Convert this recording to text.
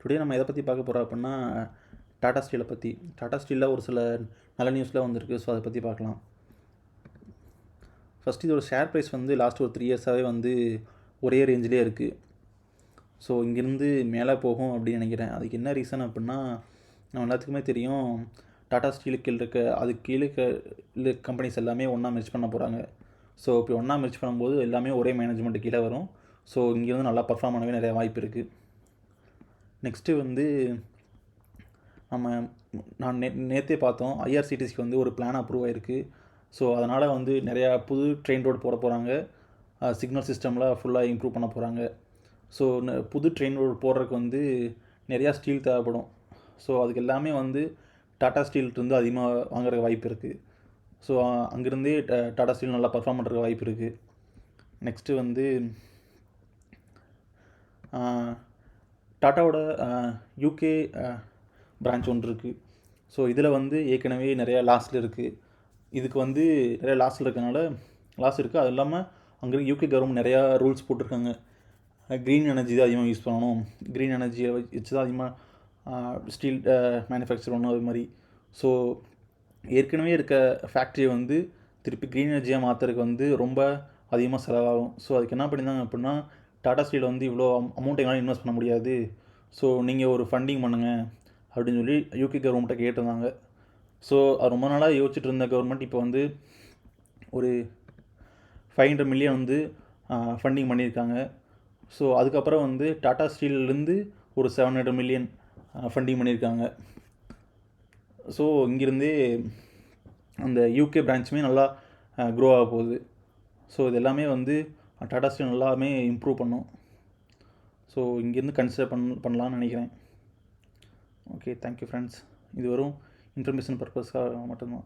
Today நம்ம எதை பற்றி பார்க்க போகிறோம் அப்படின்னா டாடா ஸ்டீலை பற்றி. டாடா ஸ்டீலில் ஒரு சில நல்ல நியூஸ்லாம் வந்திருக்கு. ஸோ அதை பற்றி பார்க்கலாம். ஃபஸ்ட்டு இதோட ஷேர் ப்ரைஸ் வந்து லாஸ்ட் ஒரு 3 இயர்ஸாகவே வந்து ஒரே ரேஞ்சிலே இருக்குது. ஸோ இங்கேருந்து மேலே போகும் அப்படின்னு நினைக்கிறேன். அதுக்கு என்ன ரீசன் அப்படின்னா, நம்ம எல்லாத்துக்குமே தெரியும், டாடா ஸ்டீலுக்கு கீழே இருக்க அதுக்கு கீழே கம்பெனிஸ் எல்லாமே ஒன்றா மெர்ஜ் பண்ண போகிறாங்க. ஸோ இப்போ ஒன்றா மெர்ஜ் பண்ணும்போது எல்லாமே ஒரே மேனேஜ்மெண்ட்டு கீழே வரும். ஸோ இங்கேருந்து நல்லா பர்ஃபார்ம் பண்ணவே நிறைய வாய்ப்பு இருக்குது. நெக்ஸ்ட்டு வந்து நான் நேற்றே பார்த்தோம், ஐஆர்சிடிசிக்கு வந்து ஒரு பிளான் அப்ரூவ் ஆகிருக்கு. ஸோ அதனால் வந்து நிறையா புது ட்ரெயின் ரோடு போட போகிறாங்க. சிக்னல் சிஸ்டம்லாம் ஃபுல்லாக இம்ப்ரூவ் பண்ண போகிறாங்க. ஸோ புது ட்ரெயின் ரோடு போடுறதுக்கு வந்து நிறையா ஸ்டீல் தேவைப்படும். ஸோ அதுக்கு எல்லாமே வந்து டாடா ஸ்டீல்கிட்டருந்து அதிகமாக வாங்குறதுக்கு வாய்ப்பு இருக்குது. ஸோ அங்கேருந்தே டாடா ஸ்டீல் நல்லா பர்ஃபார்ம் பண்ணுறதுக்கு வாய்ப்பு இருக்குது. நெக்ஸ்ட்டு வந்து டாட்டாவோட யூகே பிரான்ச் ஒன்று இருக்குது. ஸோ இதில் வந்து ஏற்கனவே நிறையா லாஸில் இருக்குது. இதுக்கு வந்து நிறையா லாஸில் இருக்கனால லாஸ் இருக்குது. அது இல்லாமல் அங்கே யூகே கவர்மெண்ட் நிறையா ரூல்ஸ் போட்டிருக்காங்க. க்ரீன் எனர்ஜி தான் அதிகமாக யூஸ் பண்ணணும், க்ரீன் எனர்ஜியை வச்சு தான் அதிகமாக ஸ்டீல் மேனுஃபேக்சர் பண்ணணும், அது மாதிரி. ஸோ ஏற்கனவே இருக்க ஃபேக்ட்ரியை வந்து திருப்பி க்ரீன் எனர்ஜியாக மாற்றுறதுக்கு வந்து ரொம்ப அதிகமாக செலவாகும். ஸோ அதுக்கு என்ன பண்ணியிருந்தாங்க அப்படின்னா, டாடா ஸ்டீல் வந்து இவ்வளோ அமௌண்ட் எங்களால் இன்வெஸ்ட் பண்ண முடியாது, ஸோ நீங்கள் ஒரு ஃபண்டிங் பண்ணுங்கள் அப்படின்னு சொல்லி யூகே கவர்மெண்ட்டை கேட்டிருந்தாங்க. ஸோ அது ரொம்ப நாளாக யோசிச்சுட்டு இருந்த கவர்மெண்ட் இப்போ வந்து ஒரு 500 மில்லியன் வந்து ஃபண்டிங் பண்ணியிருக்காங்க. ஸோ அதுக்கப்புறம் வந்து டாடா ஸ்டீல்லேருந்து ஒரு 700 மில்லியன் ஃபண்டிங் பண்ணியிருக்காங்க. ஸோ இங்கேருந்தே அந்த யூகே பிரான்ச்சுமே நல்லா க்ரோ ஆக போகுது. ஸோ இது எல்லாமே வந்து டாடா ஸ்டீல் நல்லாமே இம்ப்ரூவ் பண்ணும். ஸோ இங்கேருந்து கன்சிடர் பண்ணலான்னு நினைக்கிறேன். Okay, thank you friends. இது வெறும் இன்ஃபர்மேஷன் பர்பஸ்க்காக மட்டும்தான்.